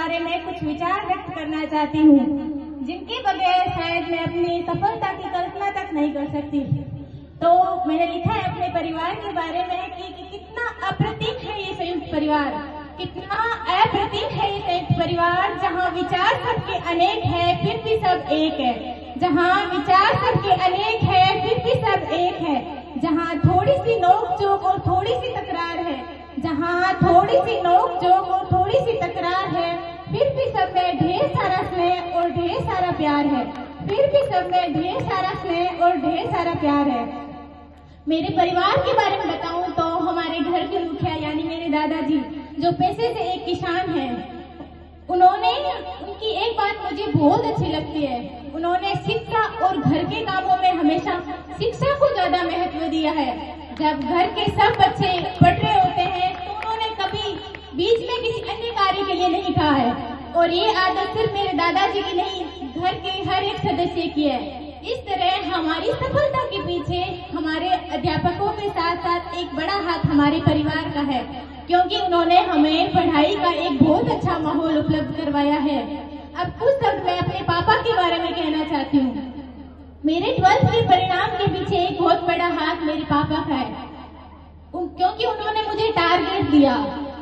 बारे में कुछ विचार व्यक्त करना चाहती हूँ, जिनके बगैर शायद मैं अपनी सफलता की कल्पना तक नहीं कर सकती। तो मैंने लिखा है अपने परिवार के बारे में कि कितना अप्रतिम है ये संयुक्त परिवार, कितना अप्रतिम है ये संयुक्त परिवार, जहाँ विचार सबके अनेक है फिर भी सब एक है, जहाँ विचार सबके अनेक है फिर भी सब एक है, जहाँ थोड़ी सी नोक झोंक और थोड़ी सी तकरार है, जहाँ थोड़ी सी नोक झोंक और थोड़ी सी तकरार है, फिर भी सब में ढेर सारा स्नेह और ढेर सारा प्यार है, फिर भी सब में ढेर सारा स्नेह और ढेर सारा प्यार है। मेरे परिवार के बारे में बताऊं तो हमारे घर के मुखिया यानी मेरे दादाजी, जो पेशे से एक किसान हैं, उनकी एक बात मुझे बहुत अच्छी लगती है। उन्होंने शिक्षा और घर के कामों में हमेशा शिक्षा को ज्यादा महत्व दिया है। जब घर के सब बच्चे पढ़ रहे होते हैं तो उन्होंने कभी बीच में किसी अन्य कार्य के लिए नहीं कहा है, और ये आदत सिर्फ मेरे दादाजी की नहीं, घर के हर एक सदस्य की है। इस तरह हमारी सफलता के पीछे हमारे अध्यापकों के साथ साथ एक बड़ा हाथ हमारे परिवार का है, क्योंकि उन्होंने हमें पढ़ाई का एक बहुत अच्छा माहौल उपलब्ध करवाया है। अब कुछ शब्द मैं अपने पापा के बारे में कहना चाहती हूँ। मेरे 12th के परिणाम के पीछे एक बहुत बड़ा हाथ मेरे पापा का है, क्योंकि उन्होंने मुझे टारगेट दिया।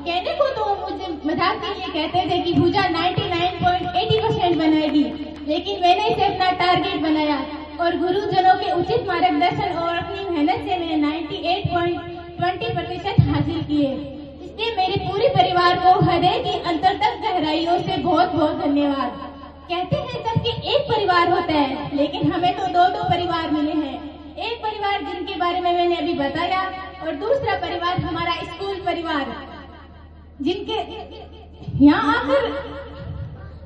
कहने को तो मुझे मजाक के लिए कहते थे कि पूजा 99.80% बनाएगी, लेकिन मैंने इसे अपना टारगेट बनाया और गुरुजनों के उचित मार्गदर्शन और अपनी मेहनत से मैंने 98.20% हासिल किए। इसलिए मेरे पूरे परिवार को हृदय की अंतर्गत गहराइयों से बहुत बहुत धन्यवाद। कहते हैं सबके एक परिवार होता है, लेकिन हमें तो दो परिवार मिले हैं। एक परिवार जिनके बारे में मैंने अभी बताया, और दूसरा परिवार हमारा स्कूल परिवार,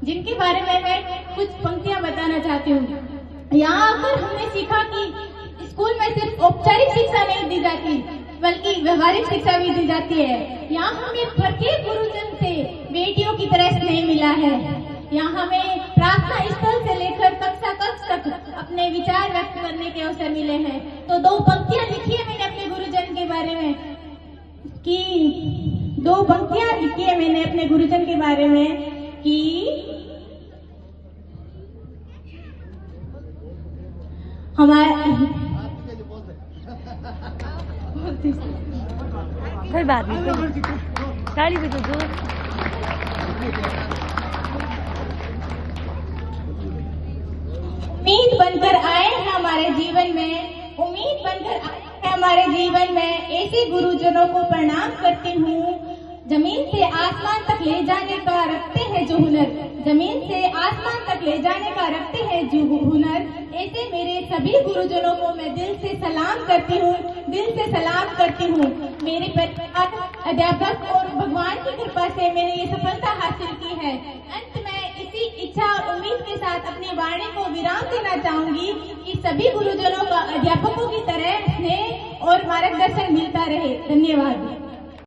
जिनके बारे में मैं कुछ पंक्तियां बताना चाहती हूँ। यहाँ आकर हमने सीखा कि स्कूल में सिर्फ औपचारिक शिक्षा नहीं दी जाती, बल्कि व्यवहारिक शिक्षा भी दी जाती है। यहाँ हमें प्रत्येक गुरुजन से बेटियों की तरह स्नेह मिला है। यहाँ हमें प्रार्थना स्थल से लेकर कक्षा कक्ष तक अपने विचार व्यक्त करने के अवसर मिले हैं। तो 2 पंक्तियां लिखी है मैंने अपने गुरुजन के बारे में कि 2 पंक्तियां लिखी है मैंने अपने गुरुजन के बारे में कि कोई बात नहीं, ताली बजाओ जोर। उम्मीद बनकर आए हैं हमारे जीवन में, उम्मीद बनकर आए हैं हमारे जीवन में, ऐसे गुरुजनों को प्रणाम करती हूँ। जमीन से आसमान तक ले जाने का रखते हैं जो हुनर, जमीन से आसमान तक ले जाने का रखते हैं जो हुनर, ऐसे मेरे सभी गुरुजनों को मैं दिल से सलाम करती हूँ, दिल से सलाम करती हूँ। मेरे परिवार, अध्यापक और भगवान की कृपा से मैंने ये सफलता हासिल की है। अंत में इसी इच्छा और उम्मीद के साथ अपनी वाणी को विराम देना चाहूंगी कि सभी गुरुजनों का अध्यापकों की तरह स्नेह और मार्गदर्शन मिलता रहे। धन्यवाद।